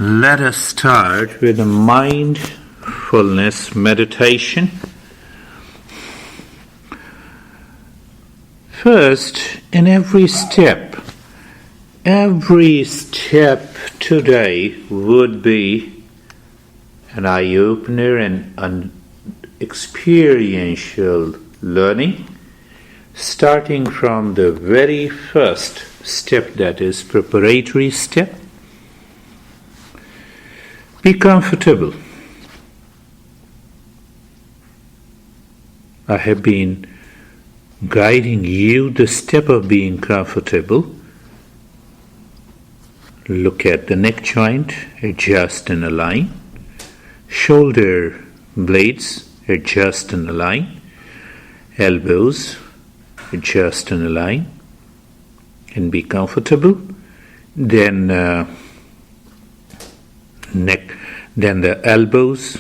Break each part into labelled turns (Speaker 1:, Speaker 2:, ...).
Speaker 1: Let us start with a mindfulness meditation. First, in every step today would be an eye-opener and an experiential learning, starting from the very first step, that is preparatory step. Be comfortable. I have been guiding you the step of being comfortable. Look at the neck joint, adjust and align. Shoulder blades, adjust and align. Elbows, adjust and align. And be comfortable. Then the elbows,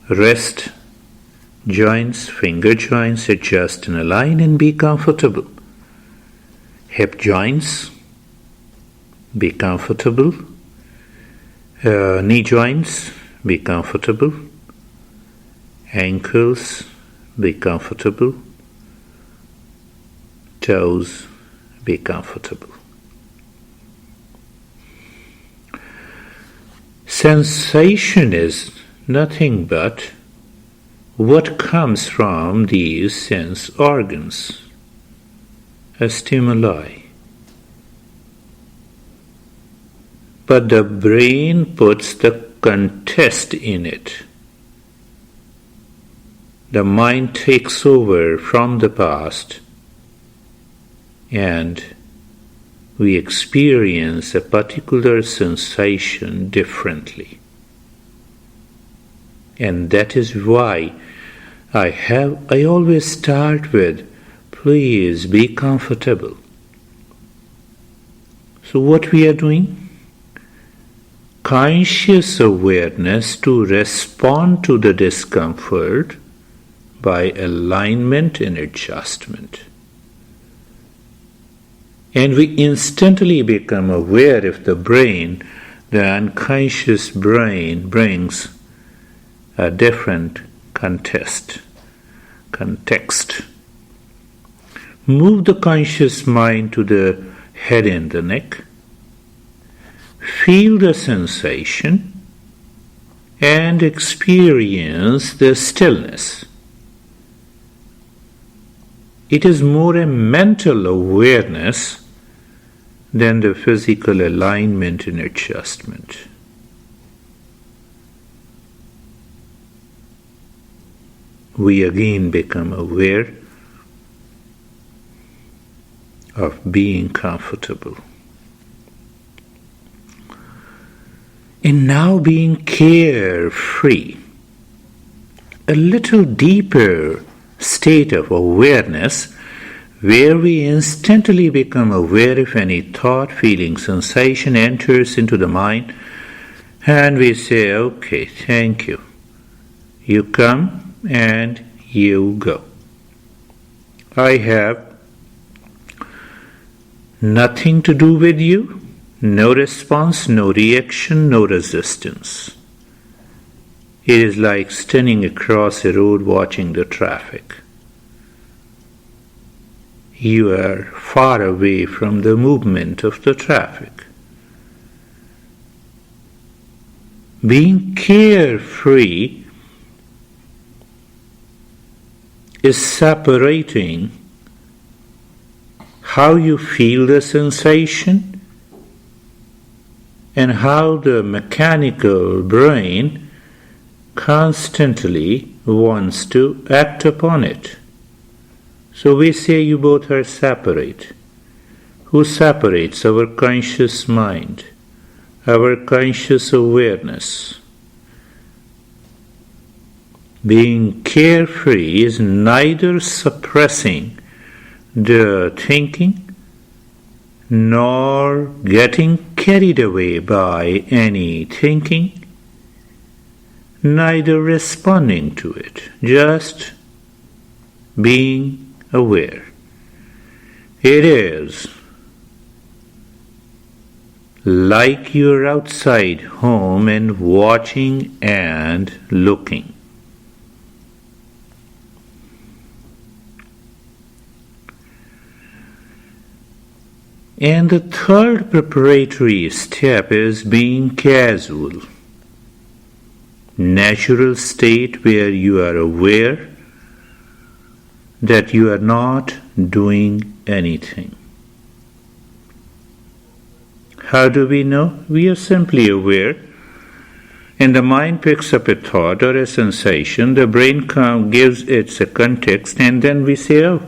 Speaker 1: wrist joints, finger joints, adjust and align and be comfortable. Hip joints, be comfortable. Knee joints, be comfortable. Ankles, be comfortable. Toes, be comfortable. Sensation is nothing but what comes from these sense organs, a stimuli. But the brain puts the context in it. The mind takes over from the past and we experience a particular sensation differently. And that is why I always start with, please be comfortable. So what we are doing? Conscious awareness to respond to the discomfort by alignment and adjustment. And we instantly become aware if the brain, the unconscious brain, brings a different context. Move the conscious mind to the head and the neck. Feel the sensation and experience the stillness. It is more a mental awareness than the physical alignment and adjustment. We again become aware of being comfortable. And now being carefree, a little deeper state of awareness where we instantly become aware if any thought, feeling, sensation enters into the mind and we say, okay, thank you. You come and you go. I have nothing to do with you. No response, no reaction, no resistance. It is like standing across a road watching the traffic. You are far away from the movement of the traffic. Being carefree is separating how you feel the sensation and how the mechanical brain constantly wants to act upon it. So we say you both are separate. Who separates? Our conscious mind, our conscious awareness. Being carefree is neither suppressing the thinking nor getting carried away by any thinking, neither responding to it, just being aware. It is like you're outside home and watching and looking. And the third preparatory step is being casual. Natural state where you are aware that you are not doing anything. How do we know? We are simply aware, and the mind picks up a thought or a sensation, the brain gives it a context, and then we say, oh,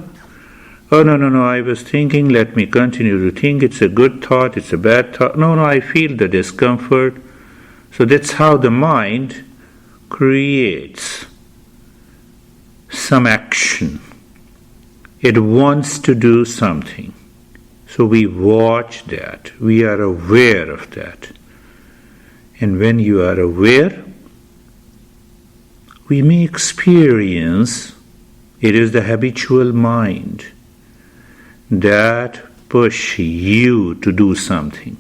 Speaker 1: no, I was thinking, let me continue to think, it's a good thought, it's a bad thought, no, I feel the discomfort. So that's how the mind creates some action. It wants to do something. So we watch that. We are aware of that. And when you are aware, we may experience, it is the habitual mind that push you to do something.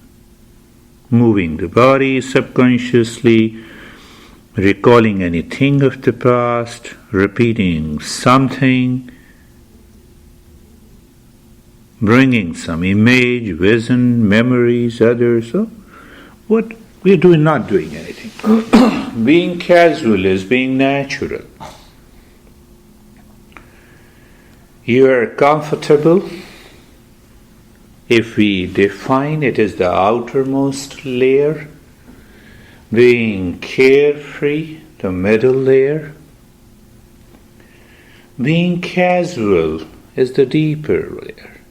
Speaker 1: Moving the body subconsciously, recalling anything of the past, repeating something, bringing some image, vision, memories, others. So what we are not doing anything. Being casual is being natural. You are comfortable. If we define it as the outermost layer, being carefree, the middle layer, being casual is the deeper layer,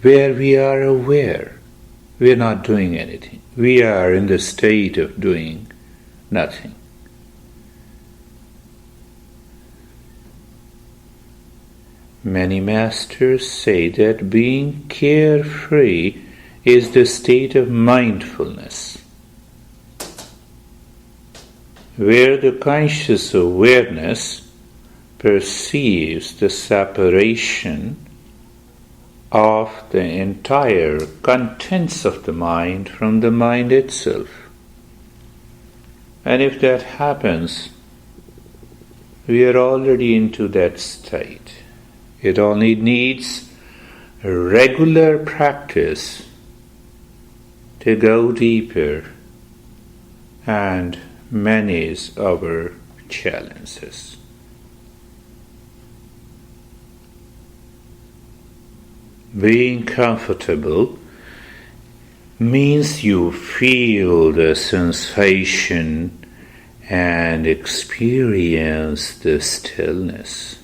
Speaker 1: where we are aware, we are not doing anything. We are in the state of doing nothing. Many masters say that being carefree is the state of mindfulness, where the conscious awareness perceives the separation of the entire contents of the mind from the mind itself. And if that happens, we are already into that state. It only needs regular practice to go deeper and manage our challenges. Being comfortable means you feel the sensation and experience the stillness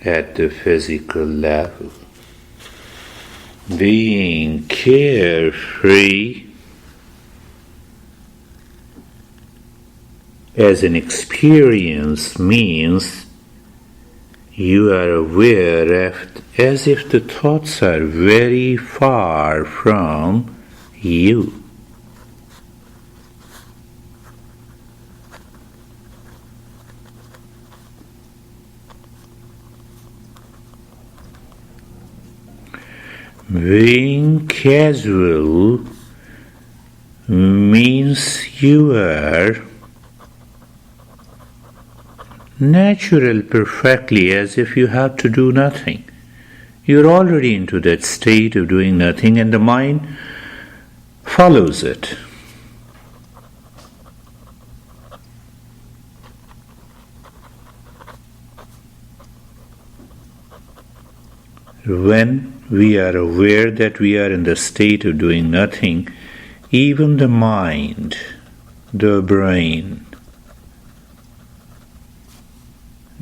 Speaker 1: at the physical level. Being carefree as an experience means you are aware as if the thoughts are very far from you. Being casual means you are natural perfectly, as if you have to do nothing. You're already into that state of doing nothing, and the mind follows it. When we are aware that we are in the state of doing nothing, even the mind, the brain,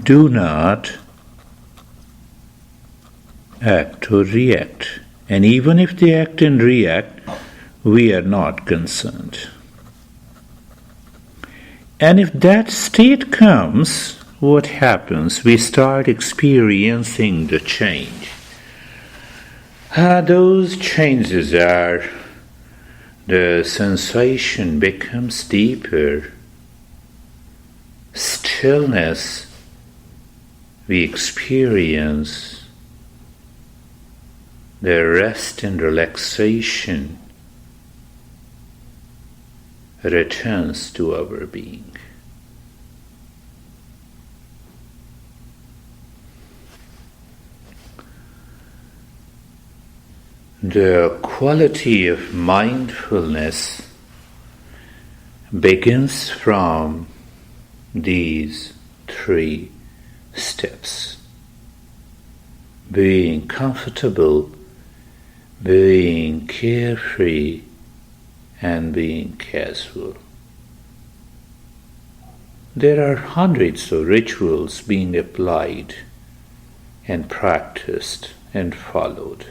Speaker 1: do not act or react. And even if they act and react, we are not concerned. And if that state comes, what happens? We start experiencing the change. Those changes are the sensation becomes deeper, stillness we experience the rest and relaxation returns to our being. The quality of mindfulness begins from these 3 steps: being comfortable, being carefree, and being casual. There are hundreds of rituals being applied and practiced and followed.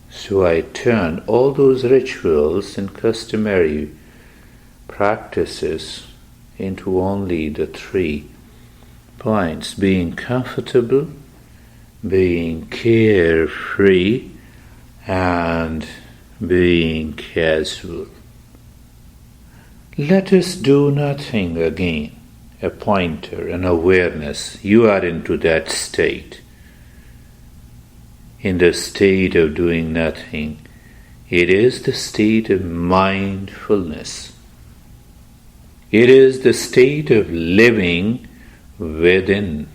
Speaker 1: So I turn all those rituals and customary practices into only the 3 points: being comfortable, being carefree, and being casual. Let us do nothing again. A pointer, an awareness. You are into that state. In the state of doing nothing, it is the state of mindfulness. It is the state of living within.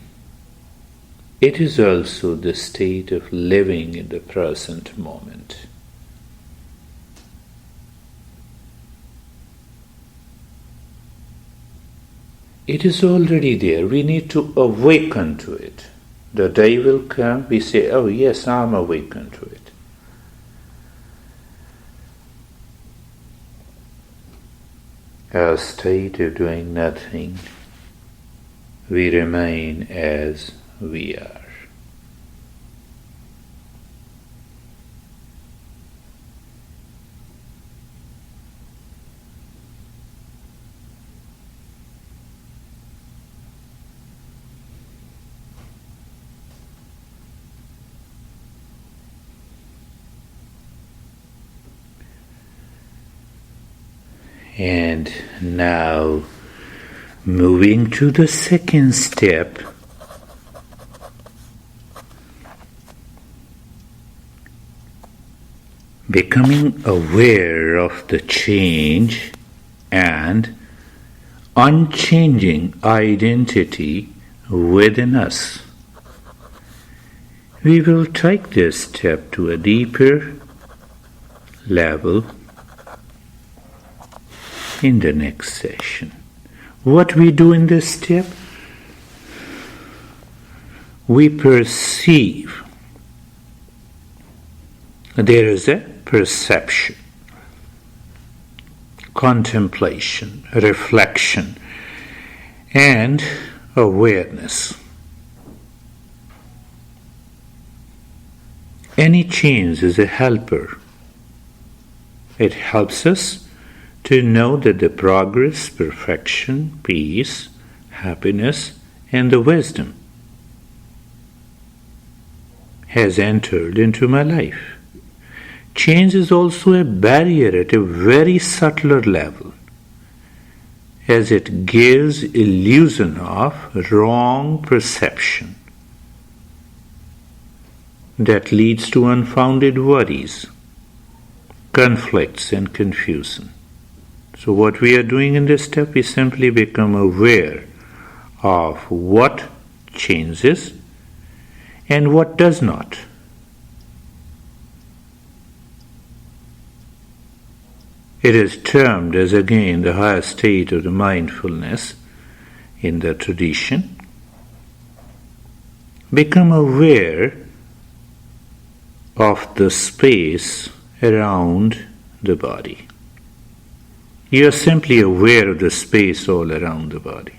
Speaker 1: It is also the state of living in the present moment. It is already there. We need to awaken to it. The day will come, we say, oh yes, I'm awakened to it. A state of doing nothing, we remain as we are. And now, moving to the second step, becoming aware of the change and unchanging identity within us. We will take this step to a deeper level in the next session. What we do in this step? We perceive. There is a perception, contemplation, reflection, and awareness. Any change is a helper. It helps us to know that the progress, perfection, peace, happiness, and the wisdom has entered into my life. Change is also a barrier at a very subtler level, as it gives illusion of wrong perception that leads to unfounded worries, conflicts, and confusion. So what we are doing in this step is simply become aware of what changes and what does not. It is termed as again the higher state of the mindfulness in the tradition. Become aware of the space around the body. You are simply aware of the space all around the body.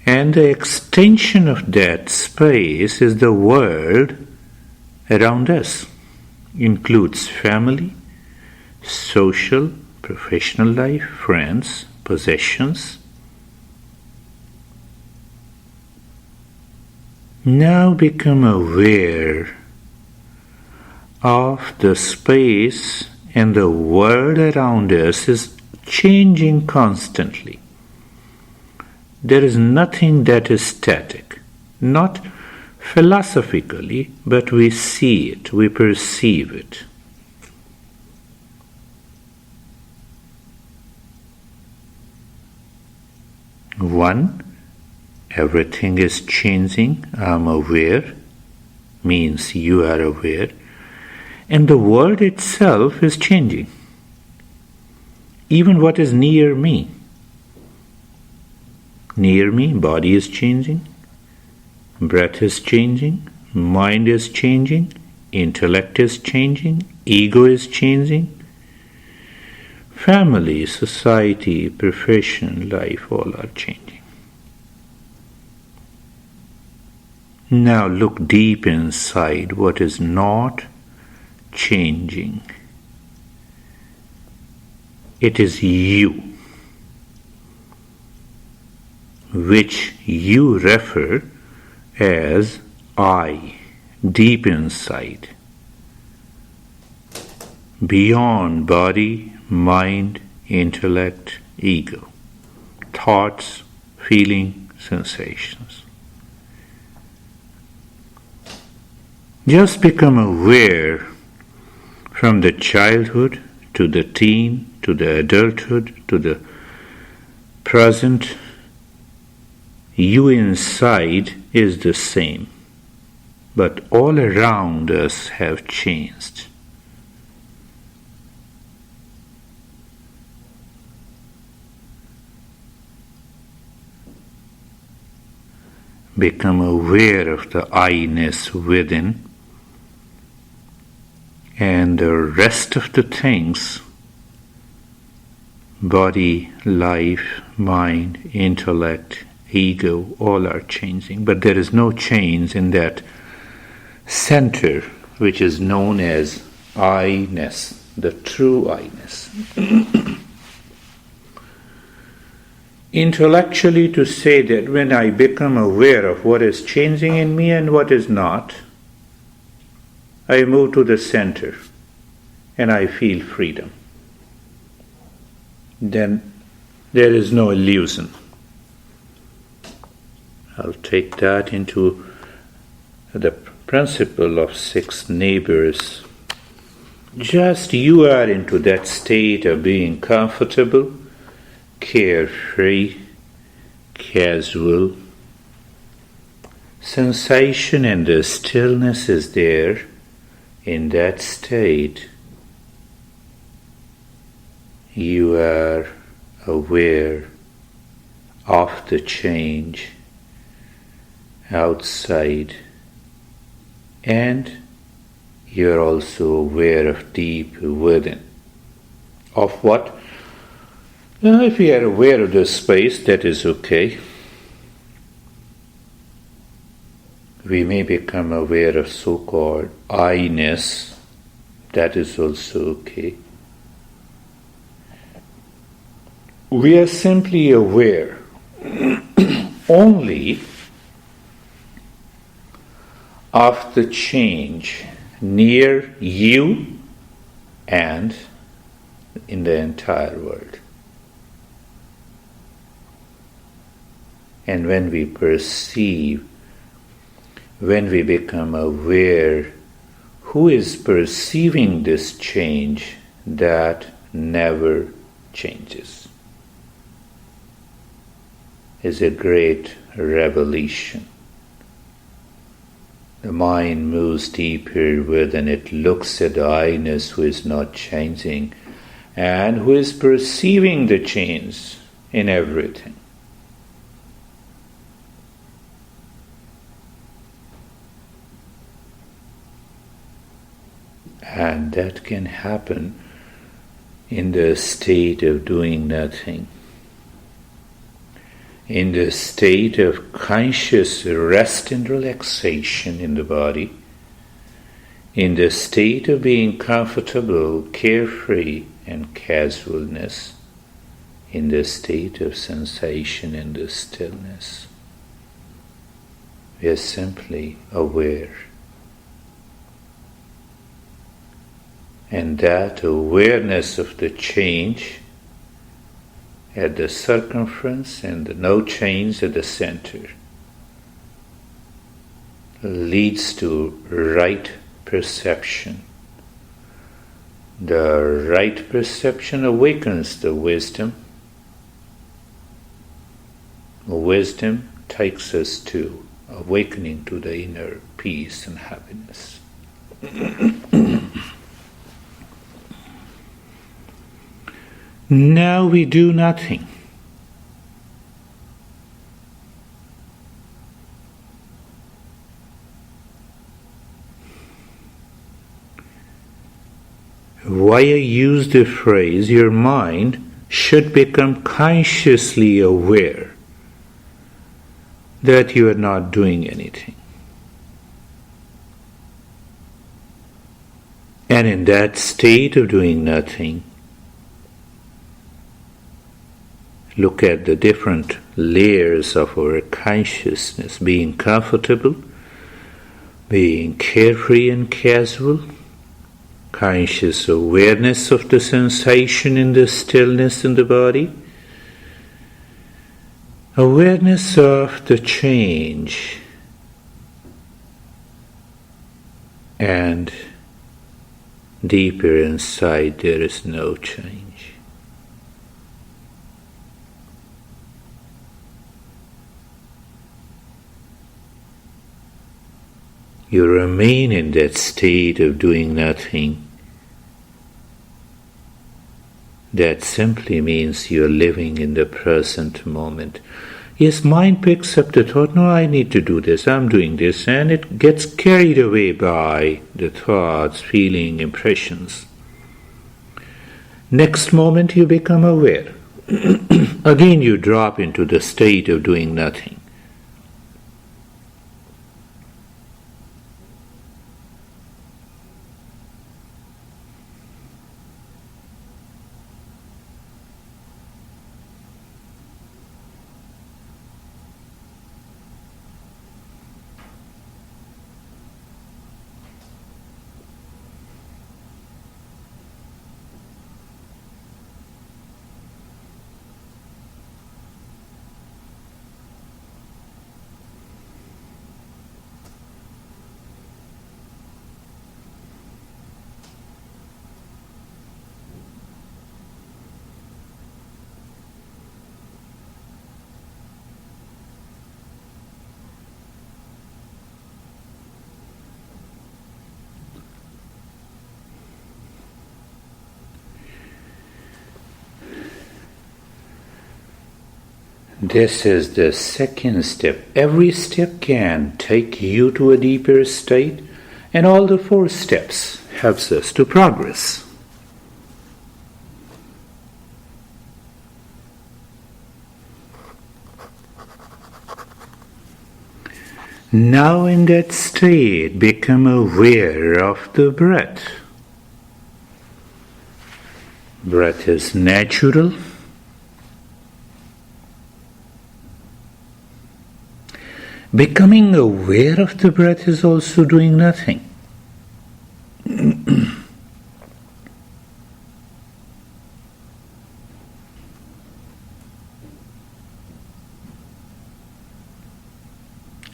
Speaker 1: And the extension of that space is the world around us. Includes family, social, professional life, friends, possessions. Now become aware of the space and the world around us is changing constantly. There is nothing that is static, not philosophically, but we see it, we perceive it. One, everything is changing, I'm aware, means you are aware, and the world itself is changing. Even what is near me, body is changing, breath is changing, mind is changing, intellect is changing, ego is changing, family, society, profession, life, all are changing. Now look deep inside what is not changing. It is you, which you refer as I, deep inside, beyond body, mind, intellect, ego, thoughts, feeling, sensations. Just become aware from the childhood to the teen, to the adulthood, to the present. You inside is the same, but all around us have changed. Become aware of the I-ness within, and the rest of the things, body, life, mind, intellect, ego, all are changing. But there is no change in that center which is known as I-ness, the true I-ness. Intellectually, to say that when I become aware of what is changing in me and what is not, I move to the center and I feel freedom. Then there is no illusion. I'll take that into the principle of 6 neighbors. Just you are into that state of being comfortable, carefree, casual. Sensation and the stillness is there. In that state, you are aware of the change outside, and you are also aware of deep within. Of what? If you are aware of the space, that is okay. We may become aware of so-called I-ness, that is also okay. We are simply aware only of the change near you and in the entire world. And when we perceive, when we become aware who is perceiving this change, that never changes, is a great revelation. The mind moves deeper within, it looks at the I-ness who is not changing and who is perceiving the change in everything. And that can happen in the state of doing nothing, in the state of conscious rest and relaxation in the body, in the state of being comfortable, carefree and casualness, in the state of sensation and the stillness. We are simply aware. And that awareness of the change at the circumference and no change at the center leads to right perception. The right perception awakens the wisdom. Wisdom takes us to awakening to the inner peace and happiness. Now we do nothing. Why I use the phrase, your mind should become consciously aware that you are not doing anything. And in that state of doing nothing, look at the different layers of our consciousness, being comfortable, being carefree and casual, conscious awareness of the sensation in the stillness in the body, awareness of the change, and deeper inside there is no change. You remain in that state of doing nothing. That simply means you're living in the present moment. Yes, mind picks up the thought, no, I need to do this, I'm doing this, and it gets carried away by the thoughts, feeling, impressions. Next moment you become aware. Again you drop into the state of doing nothing. This is the second step. Every step can take you to a deeper state, and all the 4 steps helps us to progress. Now in that state, become aware of the breath. Breath is natural. Becoming aware of the breath is also doing nothing.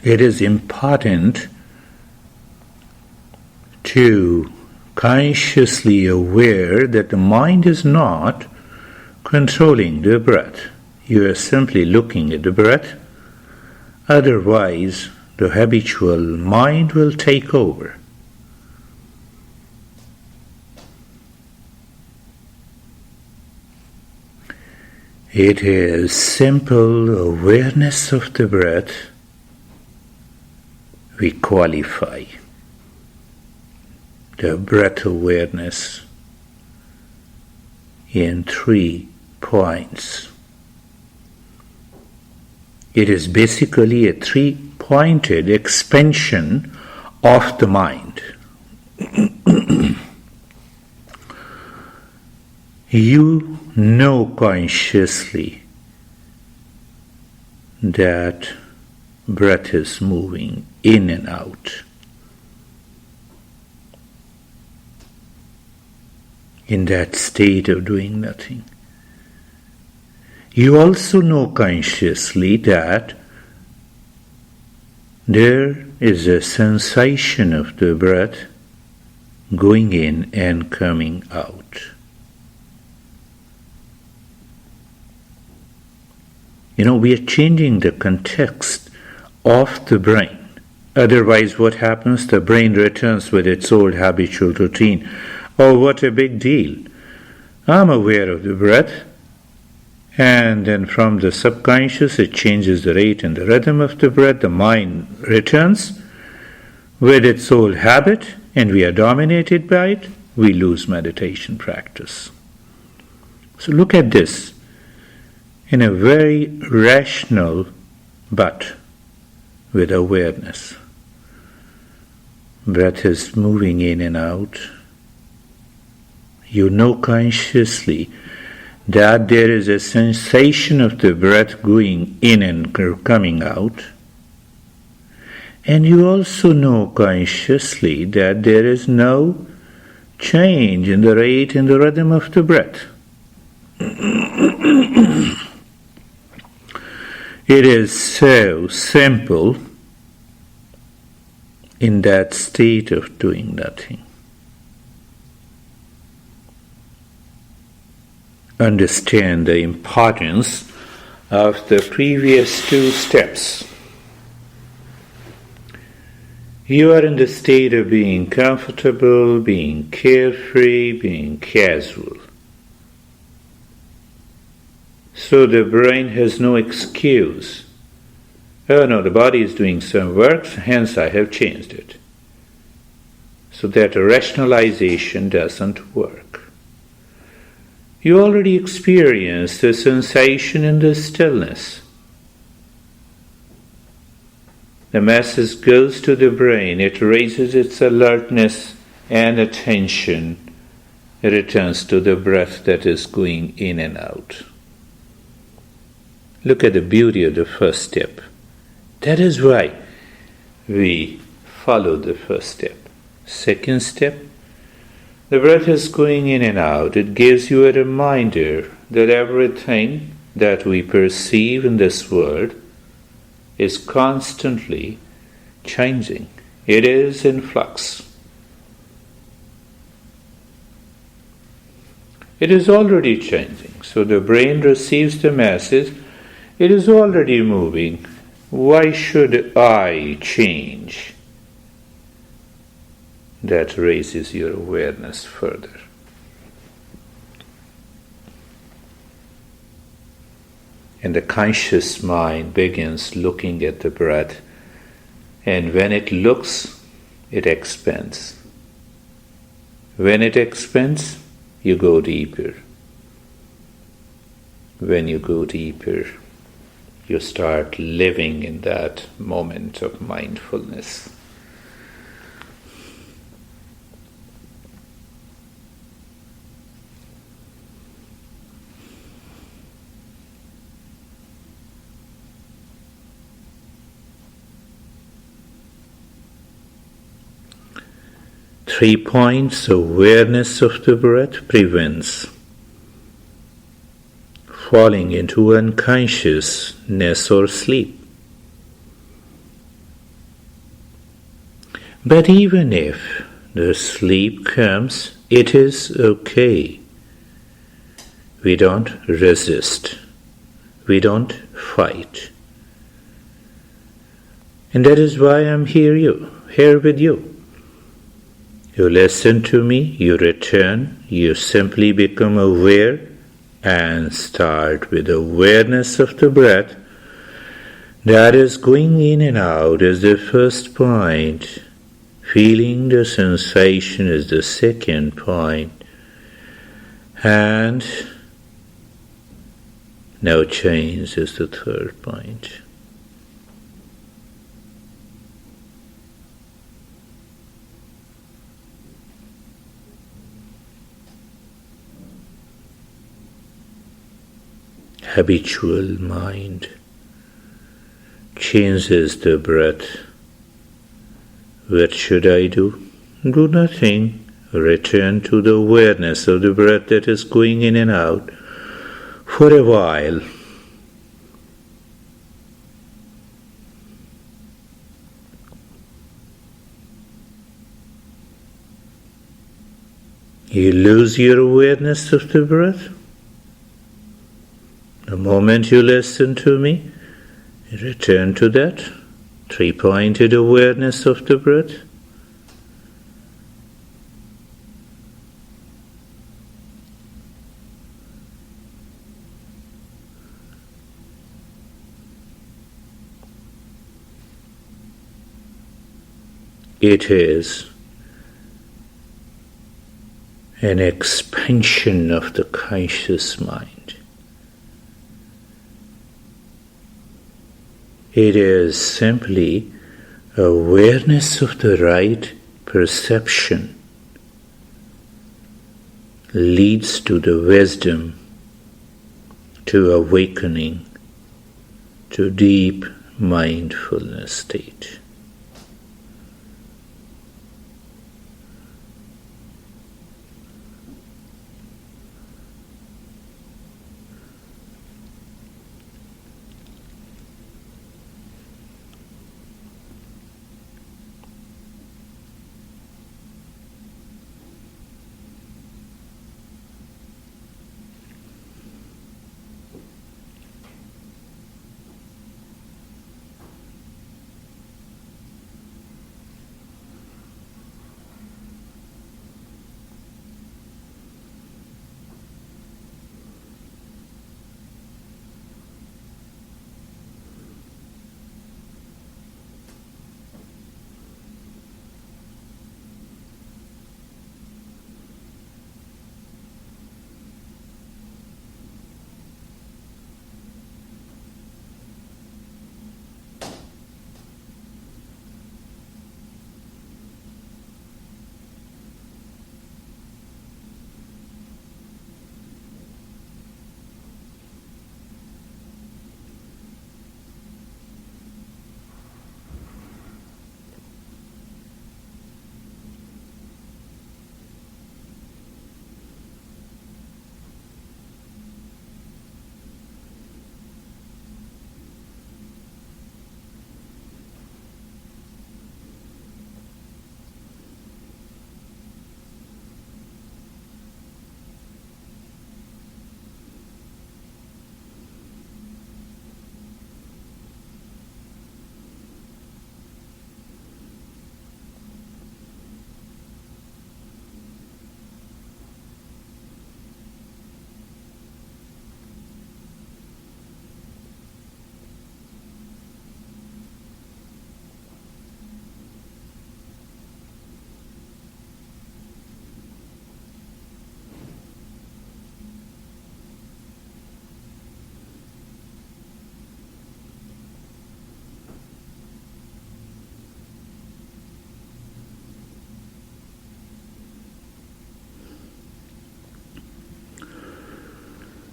Speaker 1: It is important to consciously aware that the mind is not controlling the breath. You are simply looking at the breath. Otherwise, the habitual mind will take over. It is simple awareness of the breath. We qualify the breath awareness in 3 points. It is basically a 3-pointed expansion of the mind. You know consciously that breath is moving in and out. In that state of doing nothing. You also know consciously that there is a sensation of the breath going in and coming out. We are changing the context of the brain. Otherwise, what happens? The brain returns with its old habitual routine. Oh, what a big deal. I'm aware of the breath. And then from the subconscious, it changes the rate and the rhythm of the breath. The mind returns with its old habit, and we are dominated by it. We lose meditation practice. So look at this in a very rational but with awareness. Breath is moving in and out. You know consciously that there is a sensation of the breath going in and coming out. And you also know consciously that there is no change in the rate and the rhythm of the breath. It is so simple in that state of doing nothing. Understand the importance of the previous two steps. You are in the state of being comfortable, being carefree, being casual. So the brain has no excuse. Oh no, the body is doing some work, hence I have changed it. So that rationalization doesn't work. You already experienced the sensation in the stillness. The message goes to the brain, it raises its alertness and attention. It returns to the breath that is going in and out. Look at the beauty of the first step. That is why we follow the first step. Second step, the breath is going in and out. It gives you a reminder that everything that we perceive in this world is constantly changing. It is in flux. It is already changing. So the brain receives the message, it is already moving. Why should I change? That raises your awareness further. And the conscious mind begins looking at the breath, and when it looks, it expands. When it expands, you go deeper. When you go deeper, you start living in that moment of mindfulness. Three points. Awareness of the breath prevents falling into unconsciousness or sleep. But even if the sleep comes, it is okay. We don't resist. We don't fight. And that is why I'm here with you. You listen to me, you return, you simply become aware and start with awareness of the breath. That is going in and out is the first point. Feeling the sensation is the second point. And no change is the third point. Habitual mind changes the breath. What should I do? Do nothing. Return to the awareness of the breath that is going in and out for a while. You lose your awareness of the breath. The moment you listen to me, you return to that three-pointed awareness of the breath. It is an expansion of the conscious mind. It is simply awareness of the right perception leads to the wisdom, to awakening, to deep mindfulness state.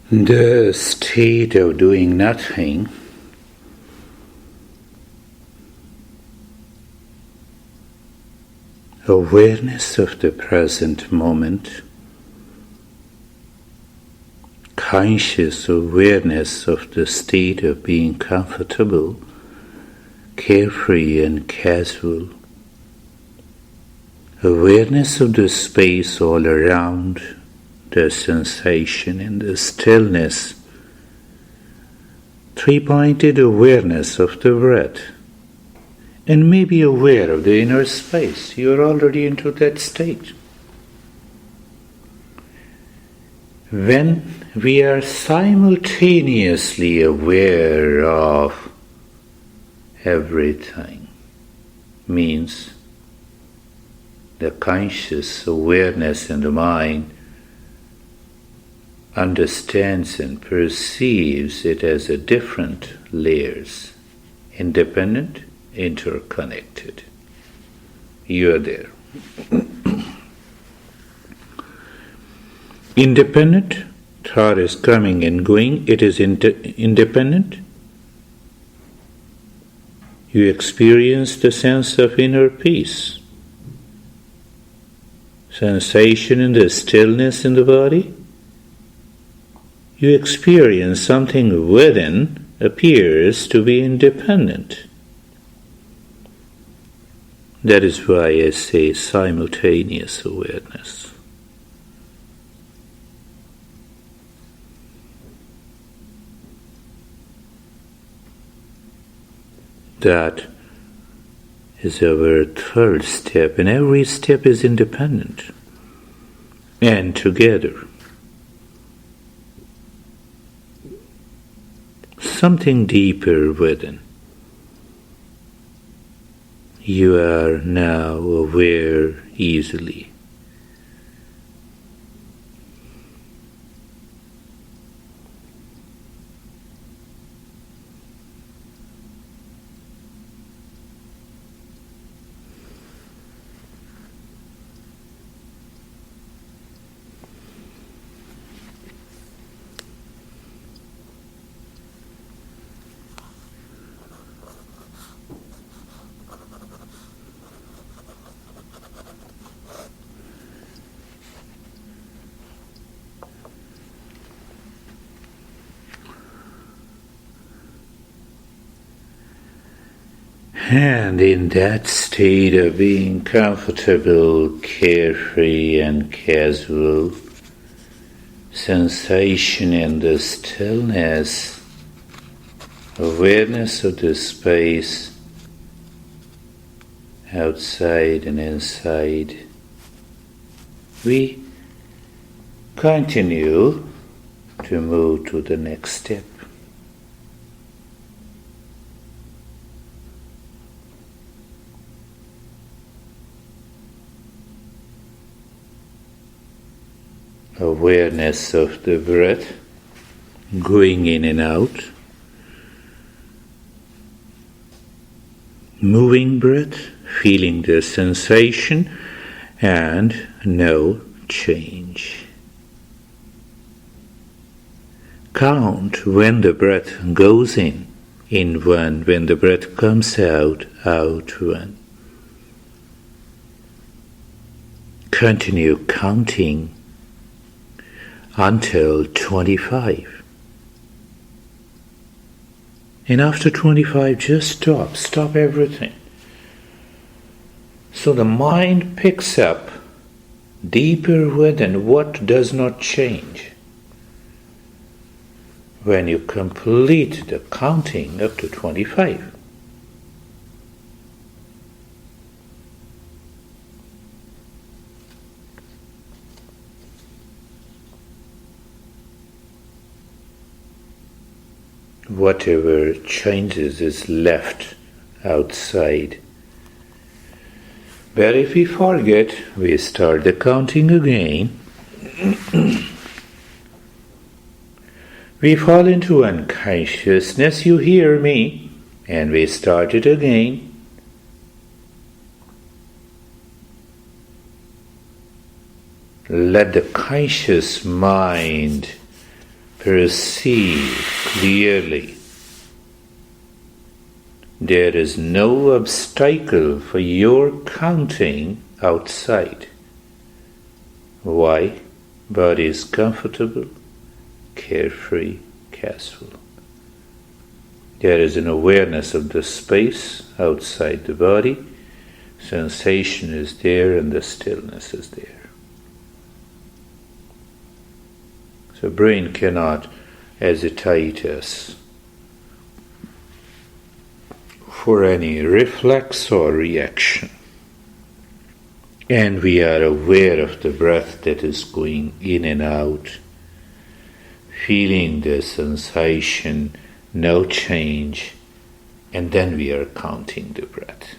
Speaker 1: The state of doing nothing awareness of the present moment, conscious awareness of the state of being comfortable, carefree and casual, awareness of the space all around, the sensation in the stillness, three-pointed awareness of the breath, and maybe aware of the inner space. You are already into that state. When we are simultaneously aware of everything, means the conscious awareness in the mind understands and perceives it as a different layers, independent, interconnected. You are there. Independent, thought is coming and going, it is independent. You experience the sense of inner peace, sensation in the stillness in the body. You experience something within appears to be independent. That is why I say simultaneous awareness. That is our third step, and every step is independent and together. Something deeper within. You are now aware easily. And in that state of being comfortable, carefree and casual, sensation in the stillness, awareness of the space outside and inside, we continue to move to the next step. Awareness of the breath going in and out, moving breath, feeling the sensation and no change. Count when the breath goes in one, when the breath comes out one. Continue counting until 25. And after 25, just stop everything. So the mind picks up deeper within what does not change. When you complete the counting up to 25. Whatever changes is left outside. But if we forget, we start the counting again. We fall into unconsciousness, you hear me, and we start it again. Let the conscious mind perceive clearly. There is no obstacle for your counting outside. Why? Body is comfortable, carefree, casual. There is an awareness of the space outside the body. Sensation is there and the stillness is there. So brain cannot agitate us for any reflex or reaction. And we are aware of the breath that is going in and out, feeling the sensation, no change, and then we are counting the breath.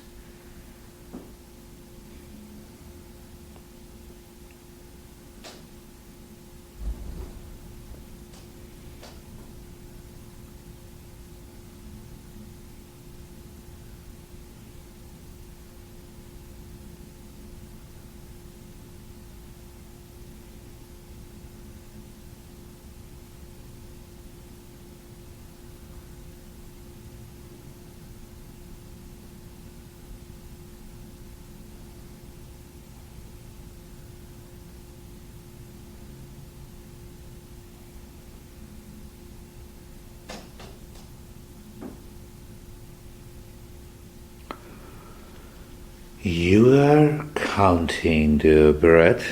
Speaker 1: You are counting the breath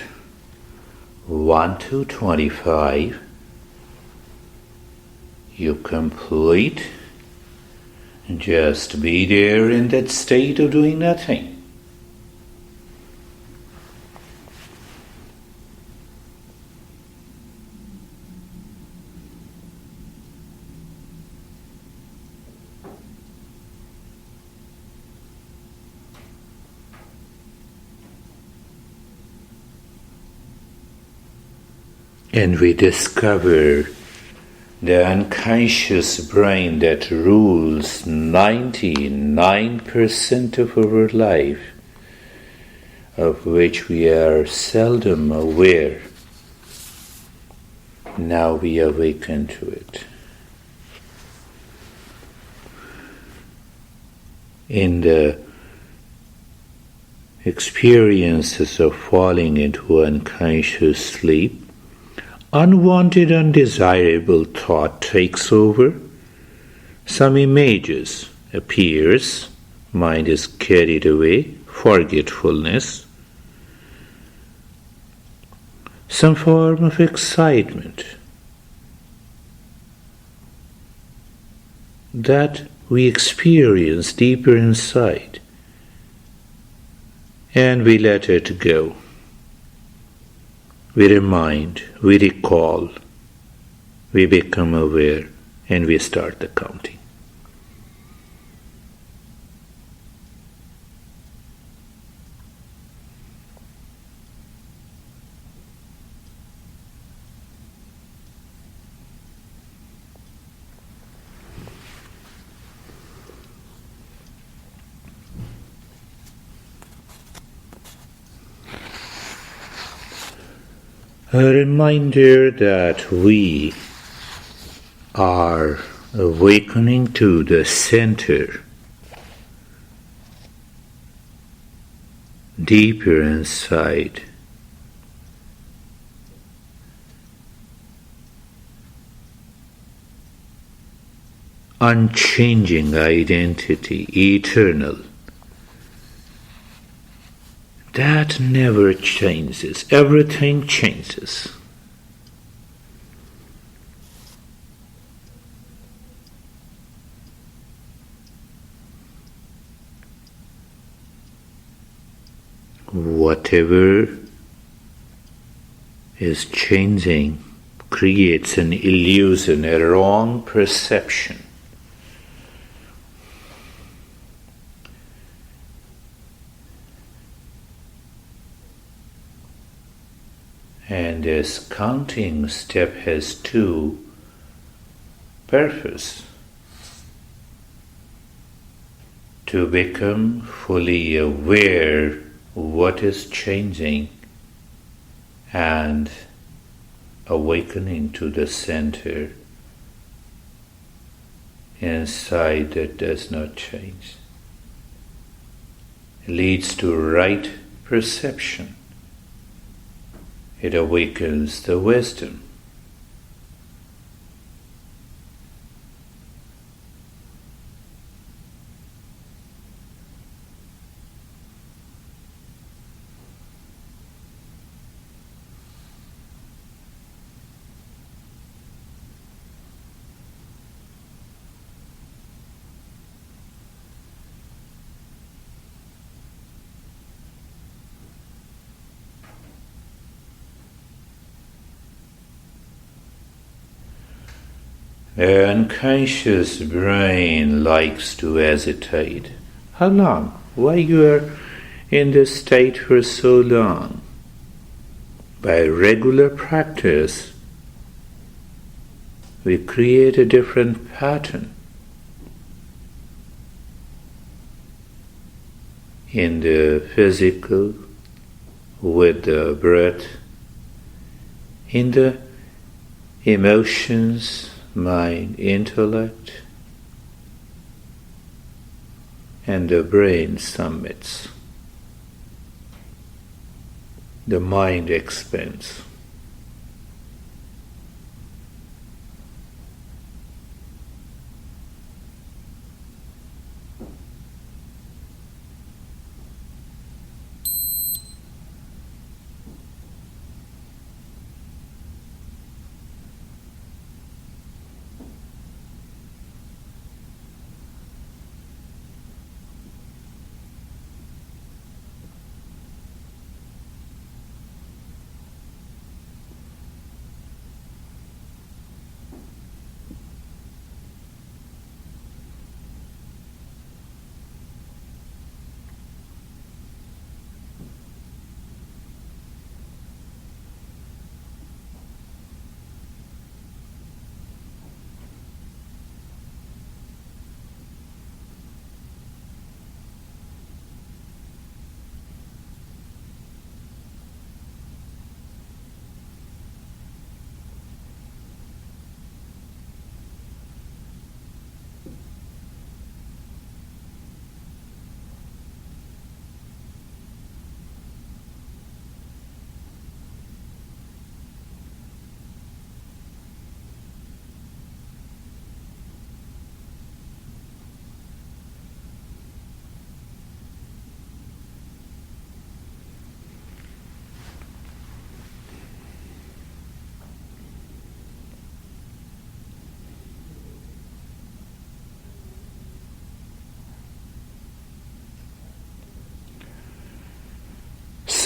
Speaker 1: 1 to 25. You complete Just be there in that state of doing nothing. And we discover the unconscious brain that rules 99% of our life, of which we are seldom aware. Now we awaken to it. In the experiences of falling into unconscious sleep, unwanted, undesirable thought takes over. Some images appears, mind is carried away, forgetfulness. Some form of excitement that we experience deeper inside, and we let it go. We remind, we recall, we become aware, and we start the counting. A reminder that we are awakening to the center, deeper inside. Unchanging identity, eternal. That never changes. Everything changes. Whatever is changing creates an illusion, a wrong perception. And this counting step has two purposes: to become fully aware of what is changing and awakening to the center inside that does not change. It leads to right perception. It awakens the wisdom. The unconscious brain likes to hesitate. How long? Why you are in this state for so long? By regular practice, we create a different pattern. In the physical, with the breath, in the emotions, mind, intellect, and the brain submits. The mind expands.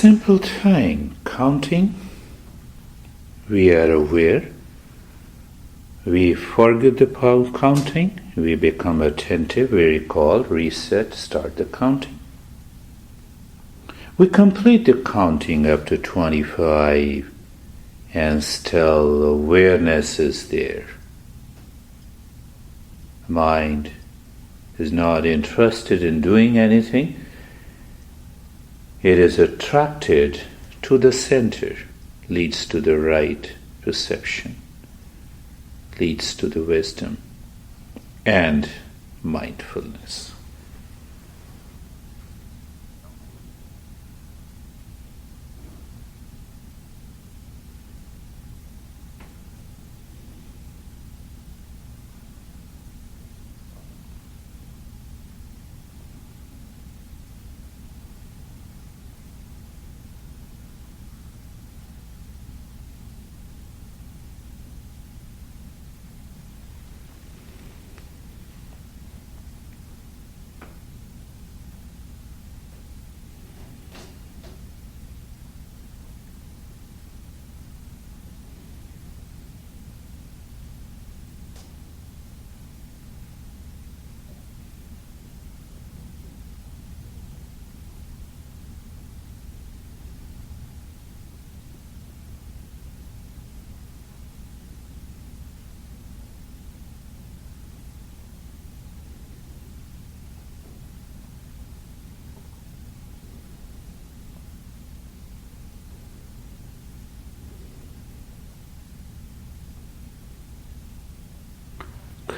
Speaker 1: simple thing, counting. We are aware. We forget the counting. We become attentive. We recall, reset, start the counting. We complete the counting up to 25 and still awareness is there. Mind is not interested in doing anything. It is attracted to the center, leads to the right perception, leads to the wisdom and mindfulness.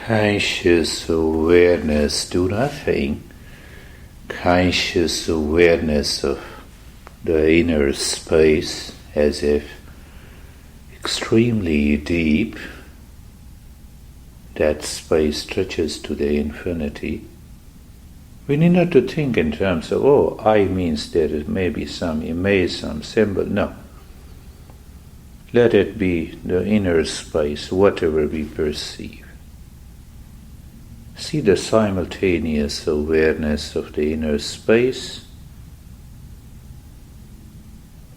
Speaker 1: Conscious awareness, do nothing. Conscious awareness of the inner space as if extremely deep. That space stretches to the infinity. We need not to think in terms of, oh, I means there is maybe some image, some symbol. No. Let it be the inner space, whatever we perceive. See the simultaneous awareness of the inner space,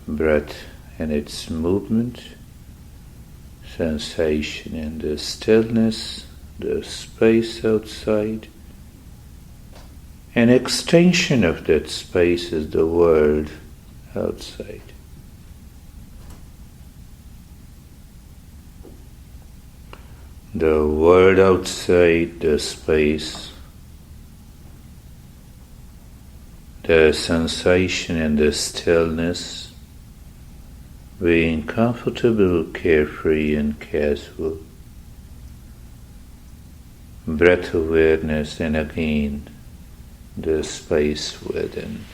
Speaker 1: breath and its movement, sensation and the stillness, the space outside. An extension of that space is the world outside. The world outside, the space, the sensation and the stillness, being comfortable, carefree and casual. Breath awareness and again the space within.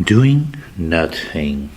Speaker 1: Doing nothing.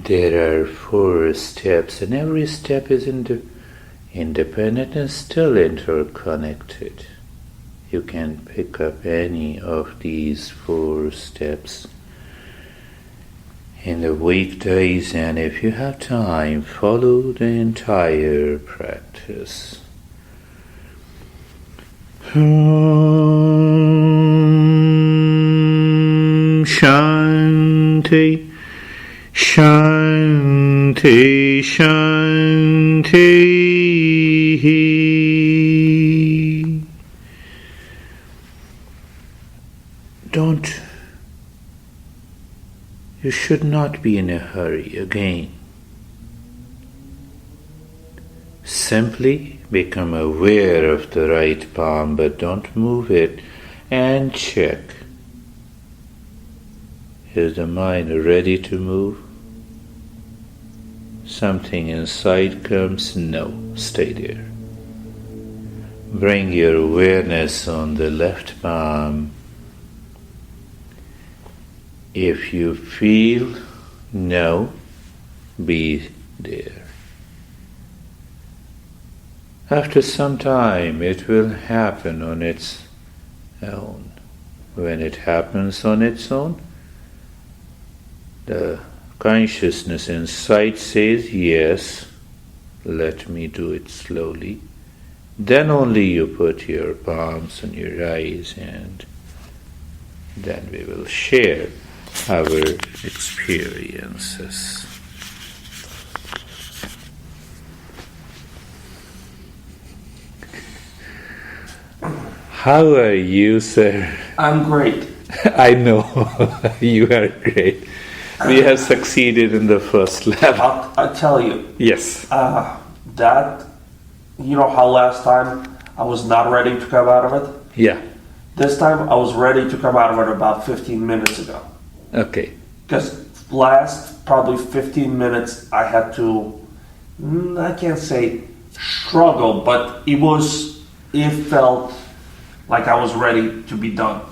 Speaker 1: There are 4 steps, and every step is independent and still interconnected. You can pick up any of these 4 steps in the weekdays, and if you have time, follow the entire practice. Shanti, Shanti, Shanti. You should not be in a hurry again. Simply become aware of the right palm, but don't move it, and check. Is the mind ready to move? Something inside comes? No, stay there. Bring your awareness on the left palm. If you feel no, be there. After some time, it will happen on its own. When it happens on its own, the consciousness inside says, yes, let me do it slowly. Then only you put your palms on your eyes, and then we will share our experiences. How are you, sir?
Speaker 2: I'm great.
Speaker 1: I know, you are great. We have succeeded in the first level.
Speaker 2: I'll tell you.
Speaker 1: Yes.
Speaker 2: That, you know how last time I was not ready to come out of it?
Speaker 1: Yeah.
Speaker 2: This time I was ready to come out of it about 15 minutes ago.
Speaker 1: Okay.
Speaker 2: Because last probably 15 minutes I had to, I can't say struggle, but it felt like I was ready to be done.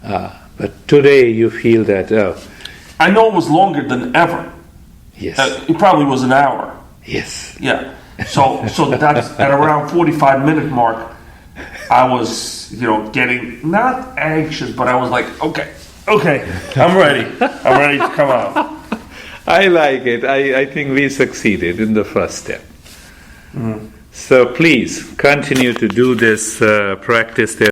Speaker 1: But today you feel that,
Speaker 2: I know it was longer than ever.
Speaker 1: yes.
Speaker 2: It probably was an hour.
Speaker 1: Yes.
Speaker 2: Yeah. So that's at around 45-minute mark, I was, getting not anxious, but I was like, okay, I'm ready. I'm ready to come out.
Speaker 1: I like it. I think we succeeded in the first step.
Speaker 2: Mm-hmm.
Speaker 1: So please continue to do this practice. There